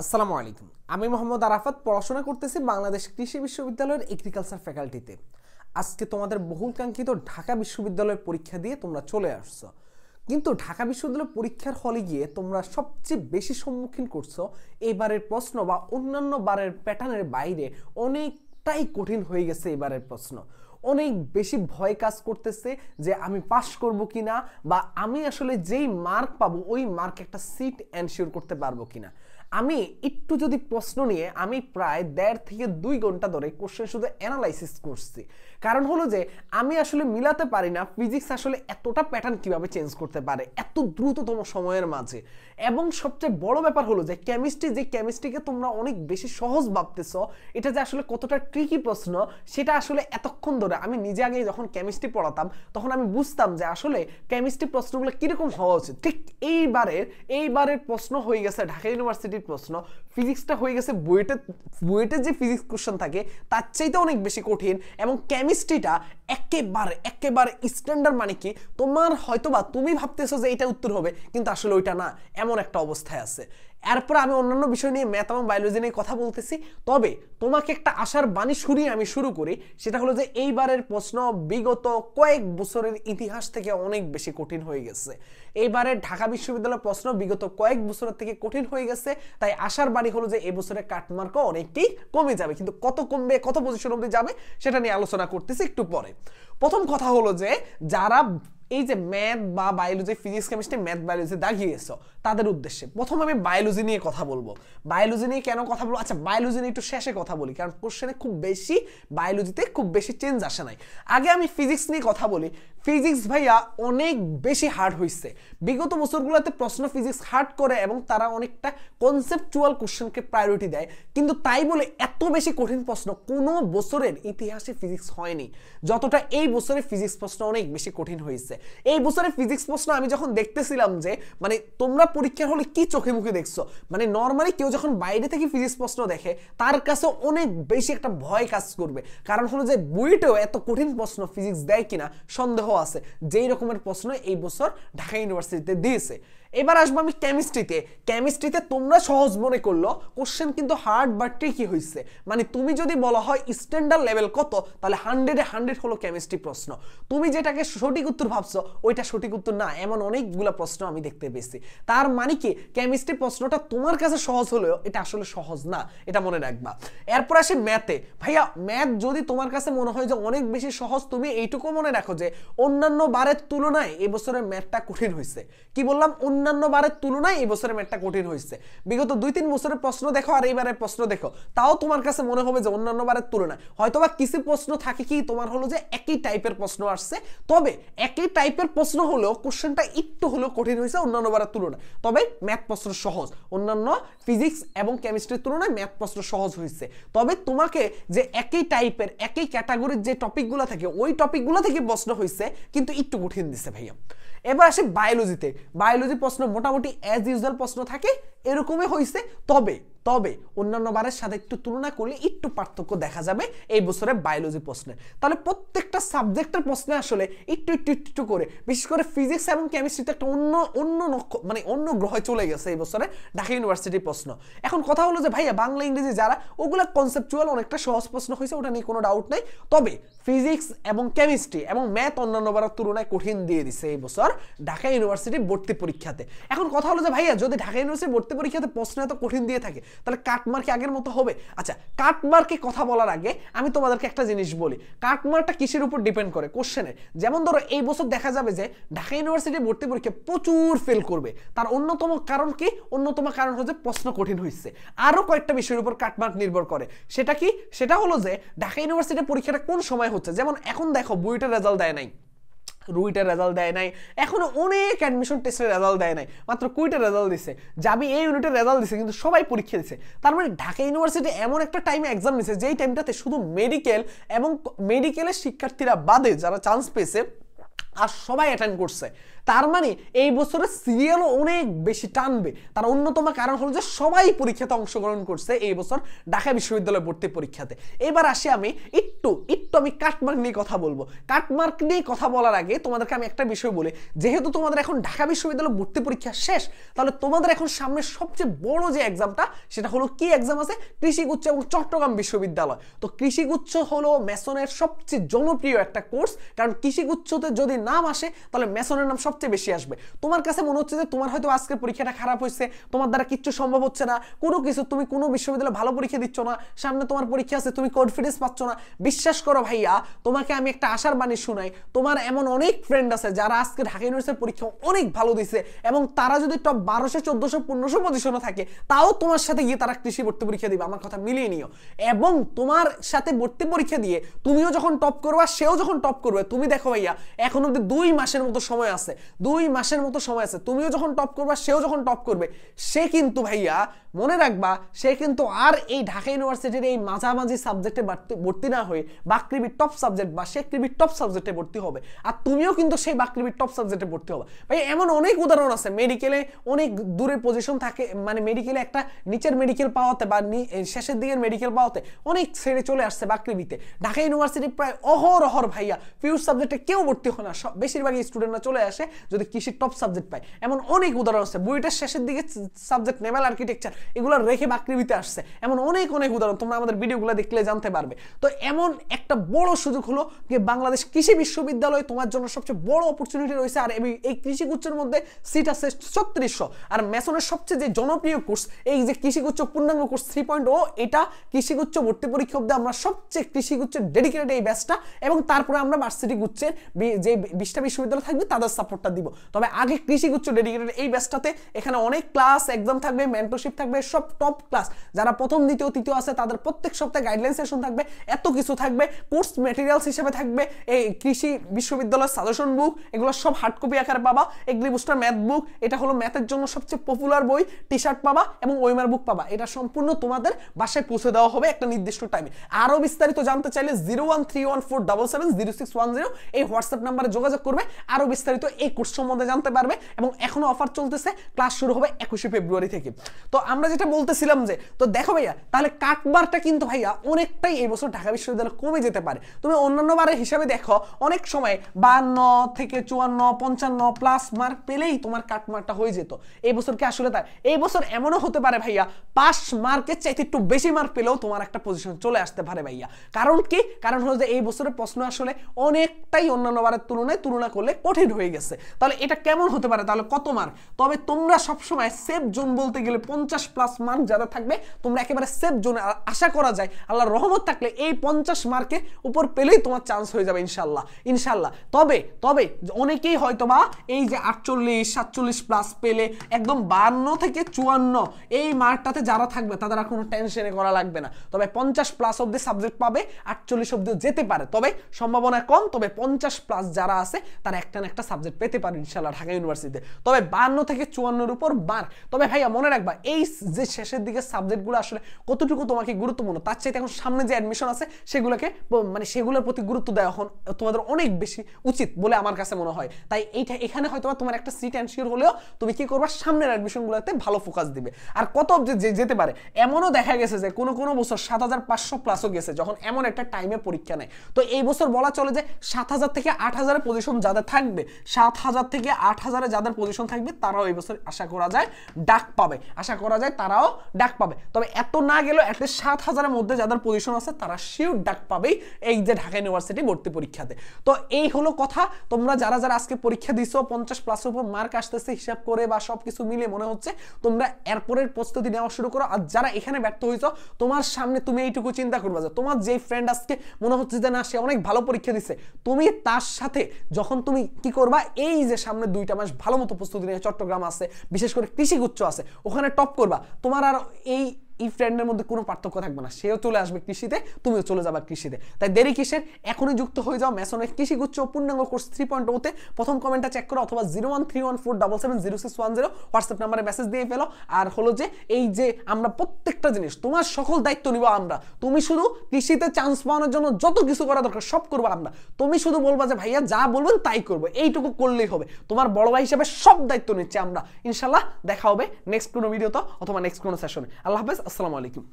আসসালামু আলাইকুম। আমি মোহাম্মদ আরাফাত পড়াশোনা করতেছি বাংলাদেশ কৃষি বিশ্ববিদ্যালয়ের এগ্রিকালচার ফ্যাকাল্টিতে। আজকে তোমাদের বহুলকাঙ্ক্ষিত ঢাকা বিশ্ববিদ্যালয়ের পরীক্ষা দিয়ে তোমরা চলে আসছো, কিন্তু ঢাকা বিশ্ববিদ্যালয়ের পরীক্ষার হলে গিয়ে তোমরা সবচেয়ে বেশি সম্মুখীন করছো এবারের প্রশ্ন বা অন্যান্য বারের প্যাটার্নের বাইরে অনেকটাই কঠিন হয়ে গেছে। এবারের প্রশ্ন অনেক বেশি ভয় কাজ করতেছে যে আমি পাস করব কিনা, বা আমি আসলে যেই মার্ক পাবো ওই মার্ক একটা সিট এনশিওর করতে পারবো কিনা। আমি একটু যদি প্রশ্ন নিয়ে আমি প্রায় 1.5 থেকে 2 ঘন্টা ধরে কোশ্চেন শুধু অ্যানালাইসিস করছি। কারণ হলো যে আমি আসলে মিলাতে পারি না ফিজিক্স আসলে এতটা প্যাটার্ন কিভাবে চেঞ্জ করতে পারে এত দ্রুততম সময়ের মাঝে। এবং সবচেয়ে বড় ব্যাপার হলো যে কেমিস্ট্রিকে তোমরা অনেক বেশি সহজ ভাবতেছো, এটা যে আসলে কতটা ট্রিকি প্রশ্ন সেটা আসলে এতক্ষণ ধরে আমি নিজে আগে যখন কেমিস্ট্রি পড়াতাম তখন আমি বুঝতাম যে আসলে কেমিস্ট্রি প্রশ্নগুলো কিরকম হওয়া উচিত। ঠিক এইবারের প্রশ্ন হয়ে গেছে ঢাকা ইউনিভার্সিটির প্রশ্ন, ফিজিক্সটা হয়ে গেছে বুয়েটের যে ফিজিক্স কোশ্চেন থাকে তার চাইতে অনেক বেশি কঠিন। এবং কেমিস্ট্রিটা একেবারে স্ট্যান্ডার্ড, মানে কি তোমার হয়তোবা তুমি ভাবতেছো যে এটা উত্তর হবে কিন্তু আসলে ওইটা না, এমন একটা অবস্থায় আছে। এরপর আমি অন্যান্য বিষয় নিয়ে ম্যাথ এবং বায়োলজি নিয়ে কথা বলতেছি। তবে তোমাকে একটা আশার বাণী শুনিয়ে আমি শুরু করি, সেটা হলো যে এইবারের প্রশ্ন বিগত কয়েক বছরের ইতিহাস থেকে অনেক বেশি কঠিন হয়ে গেছে। এইবারের ঢাকা বিশ্ববিদ্যালয়ের প্রশ্ন বিগত কয়েক বছরের থেকে কঠিন হয়ে গেছে, তাই আশার বাণী হলো যে এই বছরের কাটমার্কও অনেকটাই কমে যাবে। কিন্তু কত কমবে, কত পজিশন অবধি যাবে সেটা নিয়ে আলোচনা করতেছি একটু পরে। প্রথম কথা হলো যে যারা এই যে ম্যাথ বা biology, physics chemistry math biology দাগিয়েছ তাদের উদ্দেশ্যে প্রথম আমি বায়োলজি নিয়ে কথা বলবো। বায়োলজি নিয়ে কেন কথা বলবো, আচ্ছা বায়োলজি নিয়ে একটু শেষে কথা বলি, কারণ কোশ্চেনে খুব বেশি বায়োলজিতে খুব বেশি চেঞ্জ আসে নাই। আগে আমি ফিজিক্স নিয়ে কথা বলি। ফিজিক্স ভাইয়া অনেক বেশি হার্ড হয়েছে বিগত বছরগুলোতে। প্রশ্ন ফিজিক্স হার্ড করে এবং তারা অনেকটা কনসেপচুয়াল কোশ্চেনকে প্রায়োরিটি দেয়, কিন্তু তাই বলে এত বেশি কঠিন প্রশ্ন কোনো বছরের ইতিহাসে ফিজিক্স হয়নি যতটা এই বছরে ফিজিক্স প্রশ্ন অনেক বেশি কঠিন হয়েছে। এই বছরে ফিজিক্স প্রশ্ন আমি যখন দেখতেছিলাম যে মানে তোমরা পরীক্ষার হলে কি চোখে মুখে দেখছো, মানে নর্মালি কেউ যখন বাইরে থেকে ফিজিক্স প্রশ্ন দেখে তার কাছে অনেক বেশি একটা ভয় কাজ করবে। কারণ হলো যে বুয়েটেও এত কঠিন প্রশ্ন ফিজিক্স দেয় কিনা সন্দেহ আছে, যেই রকমের প্রশ্ন এই বছর ঢাকা ইউনিভার্সিটিতে দিয়েছে। এবার আসবো আমি কেমিস্ট্রিতে তোমরা সহজ মনে করলো, কোশ্চেন কিন্তু হার্ড বা ট্রিকি হয়েছে। মানে তুমি যদি বলা হয় স্ট্যান্ডার্ড লেভেল কত, তাহলে 100 হলো কেমিস্ট্রি প্রশ্ন। তুমি যেটাকে সঠিক উত্তর ভাবছো ওইটা সঠিক উত্তর না, এমন অনেকগুলো প্রশ্ন আমি দেখতে পেয়েছি। তার মানে কি কেমিস্ট্রি প্রশ্নটা তোমার কাছে সহজ হলেও এটা আসলে সহজ না, এটা মনে রাখবা। এরপর আসি ম্যাথে। ভাইয়া ম্যাথ যদি তোমার কাছে মনে হয় যে অনেক বেশি সহজ, তুমি এইটুকু মনে রাখো যে অন্যান্য বারের তুলনায় এবছরের ম্যাথটা কঠিন হয়েছে। কি বললাম, অন্যান্য বারের তুলনায় এই বছরের ম্যাথটা কঠিন হয়েছে। বিগত 2-3 বছরের প্রশ্ন দেখো আর এইবারের প্রশ্ন দেখো, তাও তোমার কাছে মনে হবে যে অন্যান্য বারের তুলনায় হয়তোবা কিছু প্রশ্ন থাকে কি তোমার হলো যে একই টাইপের প্রশ্ন আসছে, তবে একই টাইপের প্রশ্ন হলেও কোশ্চেনটা একটু হলেও কঠিন হয়েছে অন্যান্য বারের তুলনায়। তবে ম্যাথ প্রশ্ন সহজ, অন্যান্য ফিজিক্স এবং কেমিস্ট্রির তুলনায় ম্যাথ প্রশ্ন সহজ হয়েছে। তবে তোমাকে যে একই টাইপের একই ক্যাটাগরির যে টপিকগুলো থাকে ওই টপিকগুলো থেকে প্রশ্ন হয়েছে কিন্তু একটু কঠিন দিছে ভাইয়া। এবার আসে বায়োলজি প্রশ্ন মোটামুটি অ্যাজ ইউজুয়াল প্রশ্ন থাকে, এরকমই হয়েছে। তবে অন্যান্য বারের সাথে একটু তুলনা করলে একটু পার্থক্য দেখা যাবে এই বছরে বায়োলজি প্রশ্নে। তাহলে প্রত্যেকটা সাবজেক্টের প্রশ্নে আসলে একটু করে, বিশেষ করে ফিজিক্স এবং কেমিস্ট্রিতে একটা অন্য গ্রহে চলে গেছে এই বছরে ঢাকা ইউনিভার্সিটির প্রশ্ন। এখন কথা হলো যে ভাইয়া বাংলা ইংরেজি যারা ওগুলা কনসেপচুয়াল অনেকটা সহজ প্রশ্ন হয়েছে, ওটা নিয়ে কোনো ডাউট নাই। তবে ফিজিক্স এবং কেমিস্ট্রি এবং ম্যাথ অন্যান্য বারের তুলনায় কঠিন দিয়ে দিছে এই বছর ঢাকা ইউনিভার্সিটি ভর্তি পরীক্ষাতে। এখন কথা হলো যে ভাইয়া যদি ঢাকা ইউনিভার্সিটি ভর্তি পরীক্ষাতে প্রশ্ন এত কঠিন দিয়ে থাকে তাহলে কাটমার্ক আগের মতো হবে? আচ্ছা, কাটমার্কে কথা বলার আগে আমি তোমাদেরকে একটা জিনিস বলি, কাটমার্কটা কিসের উপর ডিপেন্ড করে কোশ্চেনের। যেমন ধরো এই বছর দেখা যাবে যে ঢাকা ইউনিভার্সিটি ভর্তি পরীক্ষা প্রচুর ফেল করবে, তার অন্যতম কারণ কি? অন্যতম কারণ হচ্ছে প্রশ্ন কঠিন হয়েছে। আরো কয়েকটা বিষয়ের উপর কাটমার্ক নির্ভর করে। সেটা কি? সেটা হলো যে ঢাকা ইউনিভার্সিটি পরীক্ষাটা কোন সময় হচ্ছে। যেমন এখন দেখো বুয়েটের রেজাল্ট দেয় নাই, রুইটার রেজাল্ট দেয় নাই, এখনো অনেক অ্যাডমিশন টেস্টের রেজাল্ট দেয় নাই, মাত্র কুইটার রেজাল্ট দিছে, যাবি এই ইউনিটের রেজাল্ট দিছে, কিন্তু সবাই পরীক্ষা দিছে। তার মানে ঢাকা ইউনিভার্সিটি এমন একটা টাইমে এক্সাম নিছে যেই টাইমটাতে শুধু মেডিকেল এবং মেডিকেলের শিক্ষার্থীরা বাদে যারা চান্স পেয়েছে আর সবাই অ্যাটেন্ড করছে। তার মানে এই বছরের সিরিয়ালও অনেক বেশি টানবে। তার অন্যতম কারণ হলো যে সবাই পরীক্ষাতে অংশগ্রহণ করছে এই বছর ঢাকা বিশ্ববিদ্যালয় ভর্তি পরীক্ষাতে। এবার আসি আমি একটু আমি কাটমার্ক নিয়ে কথা বলবো। কাটমার্ক নিয়ে কথা বলার আগে তোমাদেরকে আমি একটা বিষয় বলি, যেহেতু তোমাদের এখন ঢাকা বিশ্ববিদ্যালয় ভর্তি পরীক্ষা শেষ, তাহলে তোমাদের এখন সামনে সবচেয়ে বড় যে এক্সামটা সেটা হলো কি এক্সাম আছে, কৃষিগুচ্ছ এবং চট্টগ্রাম বিশ্ববিদ্যালয়। তো কৃষিগুচ্ছ হলো মেসনের সবচেয়ে জনপ্রিয় একটা কোর্স, কারণ কৃষিগুচ্ছতে যদি নাম আসে তাহলে মেসনের নাম সবচেয়ে বেশি আসবে। তোমার কাছে মনে হচ্ছে যে তোমার হয়তো আজকের পরীক্ষাটা খারাপ হয়েছে, তোমার দ্বারা কিচ্ছু সম্ভব হচ্ছে না, কোনো কিছু তুমি কোনো বিশ্ববিদ্যালয়ে ভালো পরীক্ষা দিচ্ছ না, সামনে তোমার পরীক্ষা আছে, তুমি কনফিডেন্স পাচ্ছ না। বিশ্বাস করো ভাইয়া, তোমাকে আমি একটা আশার বাণী শোনাই, তোমার এমন অনেক ফ্রেন্ড আছে যারা আজকে ঢাকা ইউনিভার্সিটির পরীক্ষা অনেক ভালো দিছে এবং তারা যদি টপ 1200, 1400, 1500 পজিশনে থাকে, তাও তোমার সাথে গিয়ে তারা কৃষি ভর্তি পরীক্ষা দিবে। আমার কথা মিলিয়ে নিও। এবং তোমার সাথে ভর্তি পরীক্ষা দিয়ে তুমিও যখন টপ করবা, সেও যখন টপ করবে, তুমি দেখো ভাইয়া এখন অব্দি 2 মাসের মতো সময় আছে, 2 মাসের মতো সময় আছে। তুমিও যখন টপ করবা, সেও যখন টপ করবে, সে কিন্তু ভাইয়া মনে রাখবা, সে কিন্তু আর এই ঢাকা ইউনিভার্সিটির এই মাঝামাঝি সাবজেক্টে ভর্তি না হয়ে বাকৃবির টপ সাবজেক্ট বা শেকৃবির টপ সাবজেক্টে ভর্তি হবে। আর তুমিও কিন্তু সেই বাকৃবির টপ সাবজেক্টে ভর্তি হবে। ভাই এমন অনেক উদাহরণ আছে, মেডিকেলে অনেক দূরের পজিশন থাকে, মানে মেডিকেলে একটা নিচের মেডিকেল পাওয়াতে বা শেষের দিকের মেডিকেল পাওয়াতে অনেক ছেড়ে চলে আসছে বাকৃবিতে। ঢাকা ইউনিভার্সিটি প্রায় অহরহর ভাইয়া পিউর সাবজেক্টে কেউ ভর্তি হয় না, বেশিরভাগই স্টুডেন্টরা চলে আসে যদি কৃষির টপ সাবজেক্ট পায়। এমন অনেক উদাহরণ আছে। বুয়েটের শেষের দিকে সাবজেক্ট নেভাল আর্কিটেকচার, এগুলো রেখে বাকৃবিতে আসছে। এমন অনেক উদাহরণ তোমরা আমাদের ভিডিওগুলো দেখলে জানতে পারবে। তো এমন একটা বড় সুযোগ হলো যে বাংলাদেশ কৃষি বিশ্ববিদ্যালয় তোমার জন্য সবচেয়ে বড় অপরচুনিটি রয়েছে। আর এই কৃষিগুচ্ছের মধ্যে সিট আছে 3600। আর মেসনের সবচেয়ে যে জনপ্রিয় কোর্স, এই যে কৃষিগুচ্ছ পূর্ণাঙ্গ কোর্স 3.0, এটা কৃষিগুচ্ছ ভর্তি পরীক্ষা অব্দি আমরা সবচেয়ে কৃষিগুচ্ছের ডেডিকেটেড এই ব্যাচটা, এবং তারপরে আমরা ভার্সিটি গুচ্ছের যে 20টা বিশ্ববিদ্যালয় থাকবে তাদের সাপোর্টটা দিব। তবে আগে কৃষিগুচ্ছ ডেডিকেটেড এই ব্যাচটাতে এখানে অনেক ক্লাস, এক্সাম থাকবে, মেন্টরশিপ থাকবে, সব টপ ক্লাস। যারা প্রথম, দ্বিতীয়, তৃতীয় আছে তাদের প্রত্যেক সপ্তাহে গাইডলাইন সেশন থাকবে, এত কিছু থাকবে। কোর্স ম্যাটেরিয়ালস হিসেবে থাকবে এই কৃষি বিশ্ববিদ্যালয়ের সাজেশন বুক, এগুলো সব হার্ড কপি আকারে পাবা। এগ্রি বুস্টার ম্যাথ বুক, এটা হলো ম্যাথের জন্য সবচেয়ে পপুলার বই, টি শার্ট পাবা এবং ওয়েমার বুক পাবা। এটা সম্পূর্ণ তোমাদের বাসায় পৌঁছে দেওয়া হবে একটা নির্দিষ্ট টাইমে। আরো বিস্তারিত জানতে চাইলে 01314770610 এই হোয়াটসঅ্যাপ নাম্বারে যোগাযোগ করবে, আরো বিস্তারিত এই কোর্স সম্বন্ধে জানতে পারবে। এবং এখনো অফার চলতেছে, ক্লাস শুরু হবে 21শে ফেব্রুয়ারি থেকে। তো আমরা যেটা বলতেছিলাম যে, তো দেখো ভাইয়া, তাহলে কাটবারটা কিন্তু ভাইয়া অনেকটাই এই বছর ঢাকা বিশ্ববিদ্যালয় কমে যেতে পারে। তুমি অন্যান্য বারের হিসাবে দেখো, অনেক সময় 52 থেকে 54, 55 প্লাস মার্ক পেলেই তোমার কাটমার্কটা হয়ে যেত। এই বছর কি আসলে তাই? এই বছর এমনও হতে পারে ভাইয়া, 5 মার্কের চাইতে একটু বেশি মার্ক পেলেও তোমার একটা পজিশন চলে আসতে পারে ভাইয়া। কারণ কি? কারণ হলো যে এই বছরের প্রশ্ন আসলে অনেকটাই অন্যান্য বারের তুলনা করলে কঠিন হয়ে গেছে। তাহলে এটা কেমন হতে পারে? তাহলে কত মার্ক? তবে তোমরা সবসময় সেফ জোন বলতে গেলে 50 প্লাস মার্ক যারা থাকবে, তোমরা একেবারে সেফ জোনে। আশা করা যায় আল্লাহর রহমত থাকলে এই 50 মার্কের উপর পেলেই তোমার চান্স হয়ে যাবে ইনশাল্লাহ। তবে অনেকেই হয়তোবা এই যে 48, 47 প্লাস পেলে একদম 52 থেকে 54 এই মার্কটাতে যারা থাকবে তাদের আর কোনো টেনশনে করা লাগবে না। তবে 50 প্লাস অব্দি সাবজেক্ট পাবে, 48 অব্দিও যেতে পারে, তবে সম্ভাবনা কম। তবে 50 প্লাস যারা আছে তারা একটা না একটা সাবজেক্ট পেতে পারে ইনশাল্লাহ ঢাকা ইউনিভার্সিটিতে। তবে 52 থেকে 54 উপর মার্ক। তবে ভাইয়া মনে রাখবা, এই যে শেষের দিকে সাবজেক্টগুলো আসলে কতটুকু তোমাকে গুরুত্বপূর্ণ, তার চাইতে এখন সামনে যে অ্যাডমিশন আছে সেগুলোকে, মানে সেগুলোর প্রতি গুরুত্ব দেওয়া এখন তোমাদের অনেক বেশি উচিত বলে আমার কাছে মনে হয়। তাই এখানে হয়তো তোমার একটা সিট এনশিওর হলেও তুমি কি করবা, সামনের অ্যাডমিশনগুলোতে ভালো ফোকাস দিবে। আর কত অবধি যেতে পারে, এমনও দেখা গেছে যে কোনো বছর 7500 প্লাসও গেছে যখন এমন একটা টাইমে পরীক্ষা নেয়। তো এই বছর বলা চলে যে 7000 থেকে 8000 পজিশন যাদের থাকবে, 7000 থেকে 8000 যাদের পজিশন থাকবে, তারাও এই বছর আশা করা যায় ডাক পাবে, তারাও ডাক পাবে। তবে এত না গেলেও অ্যাটলিস্ট 7000-এর মধ্যে যাদের পজিশন আছে তারা শিওর ডাক পাবেই এই যে ঢাকা ইউনিভার্সিটি ভর্তি পরীক্ষাতে। তো এই হলো কথা। তোমরা যারা আজকে পরীক্ষা দিছো, 50 প্লাসের উপর মার্ক আসতেছে হিসাব করে বা সবকিছু মিলে মনে হচ্ছে, তোমরা এরপরের প্রস্তুতি নেওয়া শুরু করো। আর যারা এখানে ব্যর্থ হয়েছো, তোমার সামনে তুমি এইটুকু চিন্তা করবা যে তোমার যে ফ্রেন্ড আজকে মনে হচ্ছে যে না সে অনেক ভালো পরীক্ষা দিচ্ছে, তুমি তার সাথে যখন তুমি কি করবা, এই যে সামনে 2টা মাস ভালো মতো প্রস্তুতি নিয়ে চট্টগ্রাম আছে, বিশেষ করে কৃষিগুচ্ছ আছে, ওখানে টপ করবা। তোমার আর এই এই ফ্রেন্ডের মধ্যে কোনো পার্থক্য থাকবে না, সেও চলে আসবে কৃষিতে, তুমিও চলে যাবে কৃষিতে। তাই দেরি কিসের, এখনই যুক্ত হয়ে যাও ম্যাসনের কৃষিগুচ্ছ পূর্ণাঙ্গ কোর্স 3.0-তে। প্রথম কমেন্টটা চেক করো অথবা 0131477070610 হোয়াটসঅ্যাপ নাম্বারে মেসেজ দিয়ে ফেলো। আর হলো যে এই যে আমরা প্রত্যেকটা জিনিস তোমার সকল দায়িত্ব নিব আমরা, তুমি শুধু কৃষিতে চান্স পাওয়ানোর জন্য যত কিছু করা দরকার সব করবো আমরা, তুমি শুধু বলবা যে ভাইয়া যা বলবেন তাই করবো, এইটুকু করলেই হবে। তোমার বড় ভাই হিসেবে সব দায়িত্ব নিচ্ছি আমরা। ইনশাল্লাহ দেখা হবে নেক্সট কোনো ভিডিওতে অথবা নেক্সট কোনো সেশনে। আল্লাহ হাফেজ, আসসালামু আলাইকুম।